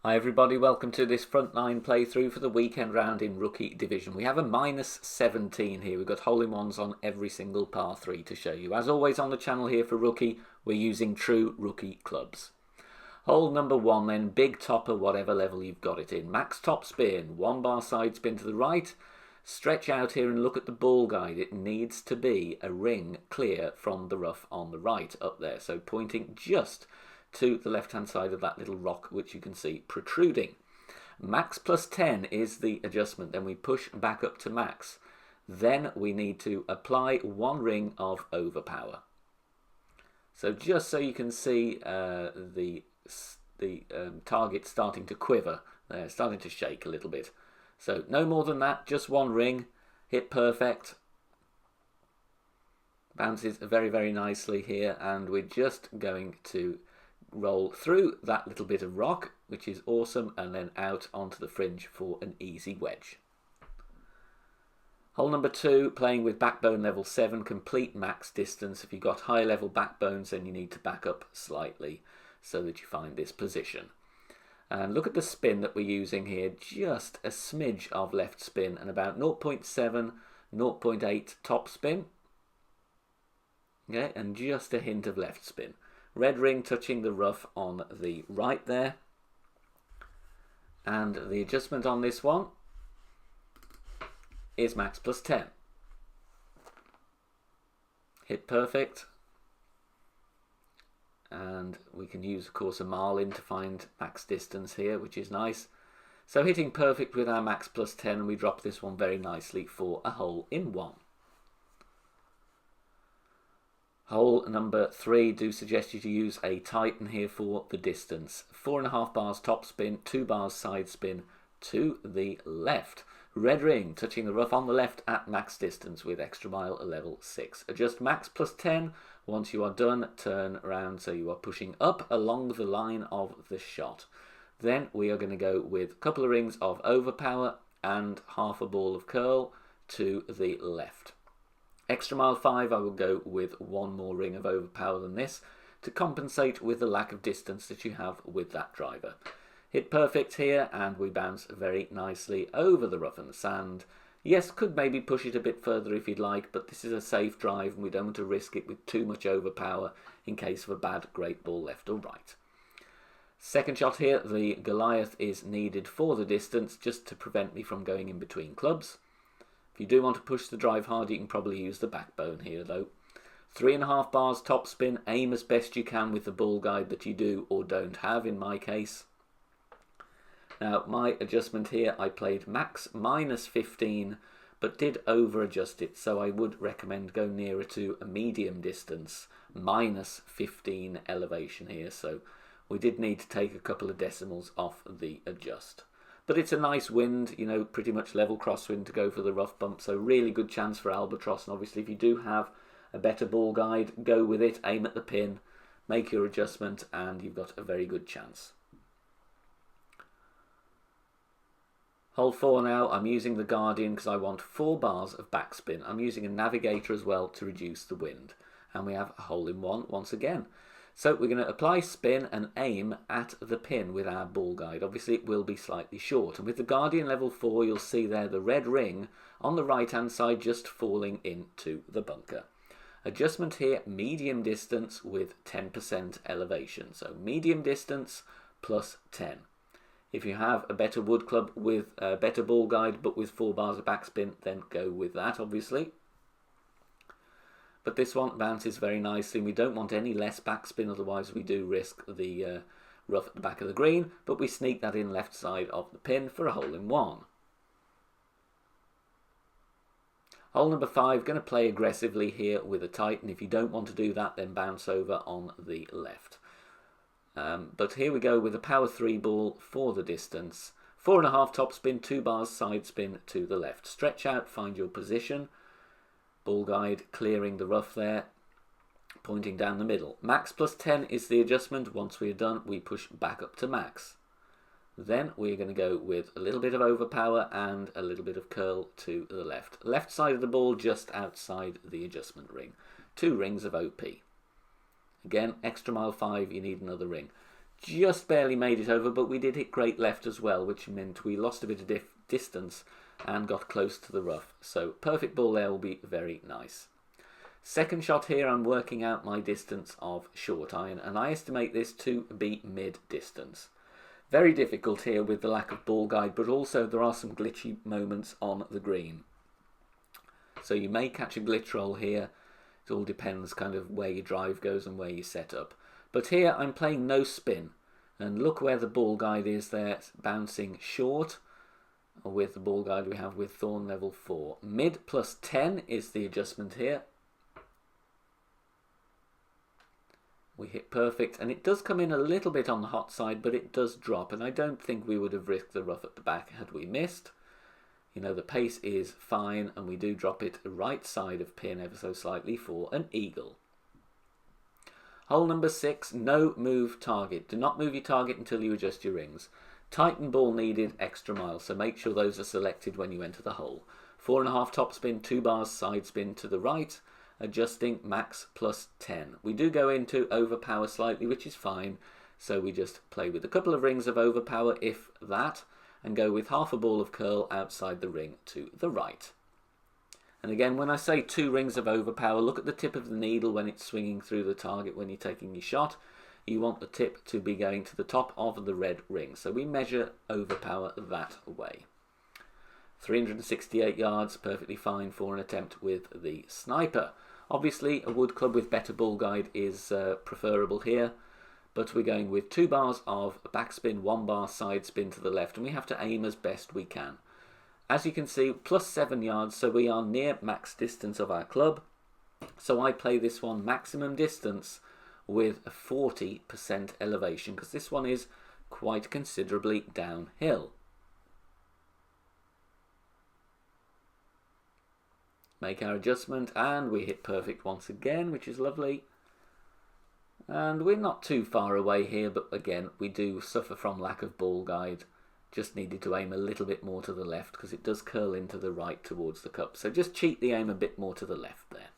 Hi everybody, welcome to this frontline playthrough for the weekend round in Rookie Division. We have a minus 17 here. We've got hole-in-ones on every single par 3 to show you. As always on the channel here for Rookie, we're using true Rookie clubs. Hole number 1 then, big topper whatever level you've got it in. Max top spin, 1 bar side spin to the right. Stretch out here and look at the ball guide. It needs to be a ring clear from the rough on the right up there. So pointing just to the left hand side of that little rock which you can see protruding. Max plus 10 is the adjustment. Then we push back up to max. Then we need to apply 1 ring of overpower. So just so you can see the target starting to quiver there, starting to shake a little bit. So no more than that, just 1 ring, hit perfect. Bounces very, very nicely here, and we're just going to roll through that little bit of rock, which is awesome, and then out onto the fringe for an easy wedge. Hole number 2, playing with backbone level 7, complete max distance. If you've got high level backbones, then you need to back up slightly so that you find this position. And look at the spin that we're using here, just a smidge of left spin and about 0.7, 0.8 top spin. Okay, and just a hint of left spin. Red ring touching the rough on the right there. And the adjustment on this one is max plus 10. Hit perfect. And we can use, of course, a marlin to find max distance here, which is nice. So hitting perfect with our max plus 10, and we drop this one very nicely for a hole-in-one. Hole number 3, do suggest you to use a Titan here for the distance. 4.5 bars top spin, 2 bars side spin to the left. Red ring touching the rough on the left at max distance with extra mile level 6. Adjust max plus 10. Once you are done, turn around so you are pushing up along the line of the shot. Then we are going to go with a couple of rings of overpower and half a ball of curl to the left. Extra mile 5, I will go with 1 more ring of overpower than this to compensate with the lack of distance that you have with that driver. Hit perfect here, and we bounce very nicely over the rough and sand. Yes, could maybe push it a bit further if you'd like, but this is a safe drive and we don't want to risk it with too much overpower in case of a bad great ball left or right. Second shot here, the Goliath is needed for the distance just to prevent me from going in between clubs. If you do want to push the drive hard, you can probably use the backbone here though. 3.5 bars top spin, aim as best you can with the ball guide that you do or don't have in my case. Now my adjustment here, I played max minus 15 but did over adjust it, so I would recommend go nearer to a medium distance, minus 15 elevation here, so we did need to take a couple of decimals off the adjust. But it's a nice wind, you know, pretty much level crosswind to go for the rough bump, so really good chance for albatross. And obviously if you do have a better ball guide, go with it, aim at the pin, make your adjustment, and you've got a very good chance. Hole 4 now, I'm using the Guardian because I want 4 bars of backspin. I'm using a navigator as well to reduce the wind. And we have a hole-in-one once again. So we're going to apply spin and aim at the pin with our ball guide. Obviously it will be slightly short. And with the Guardian level 4, you'll see there the red ring on the right hand side just falling into the bunker. Adjustment here, medium distance with 10% elevation. So medium distance plus 10. If you have a better wood club with a better ball guide but with 4 bars of backspin, then go with that obviously. But this one bounces very nicely. We don't want any less backspin, otherwise we do risk the rough at the back of the green, but we sneak that in left side of the pin for a hole-in-one. Hole number 5, going to play aggressively here with a Titan. If you don't want to do that, then bounce over on the left. But here we go with a power 3 ball for the distance. 4.5 top spin, 2 bars side spin to the left. Stretch out, find your position. Ball guide clearing the rough there, pointing down the middle. Max plus 10 is the adjustment. Once we are done, we push back up to max. Then we're going to go with a little bit of overpower and a little bit of curl to the left. Left side of the ball just outside the adjustment ring. 2 rings of OP. Again, extra mile 5, you need another ring. just barely made it over, but we did hit great left as well, which meant we lost a bit of distance and got close to the rough. So perfect ball there will be very nice. Second shot here, I'm working out my distance of short iron, and I estimate this to be mid distance. Very difficult here with the lack of ball guide, but also there are some glitchy moments on the green. So you may catch a glitch roll here. It all depends kind of where your drive goes and where you set up. But here I'm playing no spin, and look where the ball guide is there. It's bouncing short with the ball guide we have with Thorn level 4. Mid plus 10 is the adjustment here. We hit perfect, and it does come in a little bit on the hot side, but it does drop, and I don't think we would have risked the rough at the back had we missed. You know, the pace is fine, and we do drop it right side of pin ever so slightly for an eagle. Hole number 6, no move target. Do not move your target until you adjust your rings. Tighten ball needed, extra mile, so make sure those are selected when you enter the hole. 4.5 top spin, 2 bars side spin to the right, adjusting max plus 10. We do go into overpower slightly, which is fine, so we just play with a couple of rings of overpower, if that, and go with half a ball of curl outside the ring to the right. And again, when I say 2 rings of overpower, look at the tip of the needle when it's swinging through the target when you're taking your shot. You want the tip to be going to the top of the red ring, so we measure overpower that way. 368 yards, perfectly fine for an attempt with the sniper. Obviously, a wood club with better ball guide is preferable here, but we're going with 2 bars of backspin, 1 bar side spin to the left, and we have to aim as best we can. As you can see, plus 7 yards, so we are near max distance of our club. So I play this one maximum distance with a 40% elevation, because this one is quite considerably downhill. Make our adjustment, and we hit perfect once again, which is lovely. And we're not too far away here, but again, we do suffer from lack of ball guide. Just needed to aim a little bit more to the left, because it does curl into the right towards the cup. So just cheat the aim a bit more to the left there.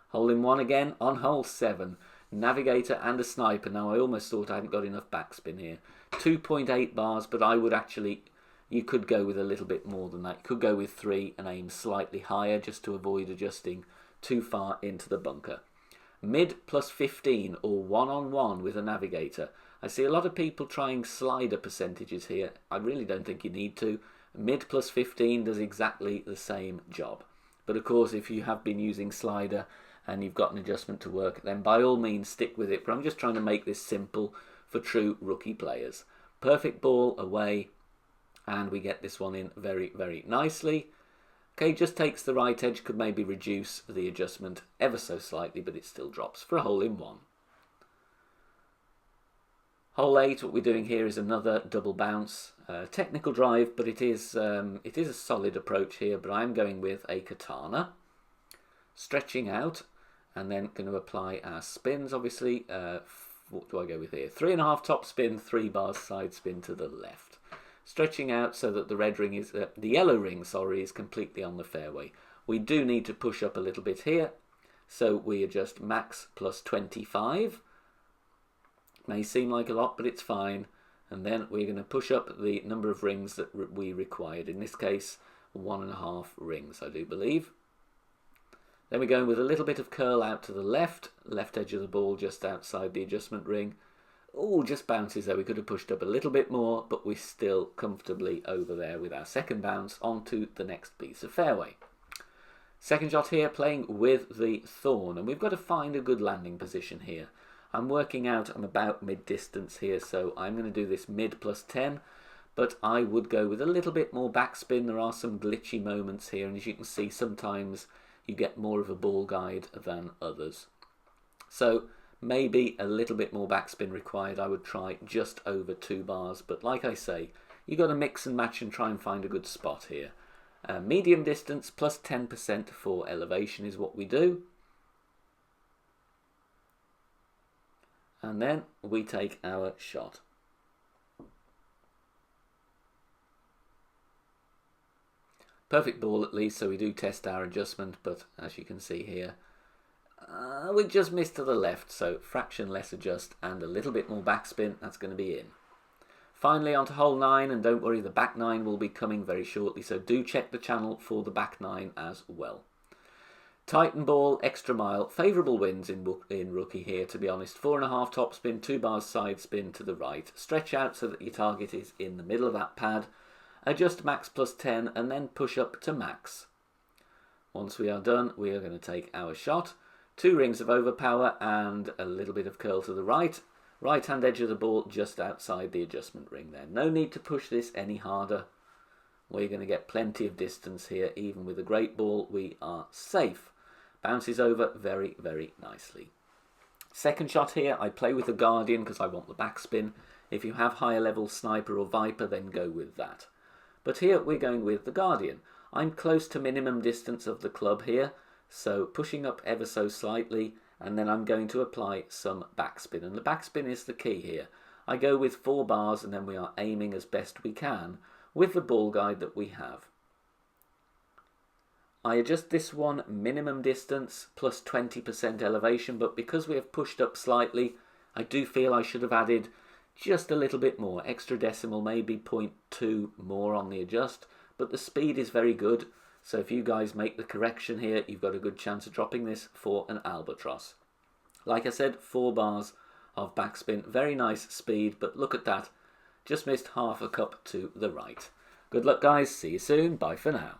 Hole in one again on hole 7. Navigator and a sniper. Now I almost thought I hadn't got enough backspin here. 2.8 bars, but I would actually... You could go with a little bit more than that. You could go with 3 and aim slightly higher just to avoid adjusting too far into the bunker. Mid plus 15 or 1-on-1 with a navigator. I see a lot of people trying slider percentages here. I really don't think you need to. Mid plus 15 does exactly the same job. But of course, if you have been using slider and you've got an adjustment to work, then by all means stick with it. But I'm just trying to make this simple for true rookie players. Perfect ball away. And we get this one in very, very nicely. Okay, just takes the right edge, could maybe reduce the adjustment ever so slightly, but it still drops for a hole in one. Hole 8, what we're doing here is another double bounce. Technical drive, but it is a solid approach here, but I'm going with a katana. Stretching out, and then going to apply our spins, obviously. What do I go with here? 3.5 top spin, 3 bars side spin to the left. Stretching out so that the red ring is, the yellow ring, sorry, is completely on the fairway. We do need to push up a little bit here, so we adjust max plus 25. May seem like a lot, but it's fine. And then we're going to push up the number of rings that we required. In this case, 1.5 rings, I do believe. Then we're going with a little bit of curl out to the left edge of the ball, just outside the adjustment ring. Oh, just bounces there. We could have pushed up a little bit more, but we're still comfortably over there with our second bounce onto the next piece of fairway. Second shot here, playing with the Thorn, and we've got to find a good landing position here. I'm working out, I'm about mid-distance here, so I'm going to do this mid plus 10, but I would go with a little bit more backspin. There are some glitchy moments here, and as you can see, sometimes you get more of a ball guide than others. So maybe a little bit more backspin required. I would try just over 2 bars, but like I say, you got to mix and match and try and find a good spot here. Medium distance plus 10% for elevation is what we do. And then we take our shot. Perfect ball at least, so we do test our adjustment, but as you can see here, We just missed to the left, so fraction less adjust and a little bit more backspin. That's going to be in. Finally onto hole 9, and don't worry, the back 9 will be coming very shortly, so do check the channel for the back 9 as well. Titan ball, extra mile, favourable winds in rookie here, to be honest. 4.5 top spin, 2 bars side spin to the right. Stretch out so that your target is in the middle of that pad. Adjust max plus 10 and then push up to max. Once we are done, we are going to take our shot. 2 rings of overpower and a little bit of curl to the right. Right hand edge of the ball just outside the adjustment ring there. No need to push this any harder. We're going to get plenty of distance here. Even with a great ball, we are safe. Bounces over very, very nicely. Second shot here, I play with the Guardian because I want the backspin. If you have higher level Sniper or Viper, then go with that. But here we're going with the Guardian. I'm close to minimum distance of the club here, so pushing up ever so slightly, and then I'm going to apply some backspin. And the backspin is the key here. I go with 4 bars and then we are aiming as best we can with the ball guide that we have. I adjust this one minimum distance plus 20% elevation, but because we have pushed up slightly, I do feel I should have added just a little bit more, extra decimal, maybe 0.2 more on the adjust, but the speed is very good, so if you guys make the correction here, you've got a good chance of dropping this for an albatross. Like I said, 4 bars of backspin, very nice speed, but look at that, just missed half a cup to the right. Good luck guys, see you soon, bye for now.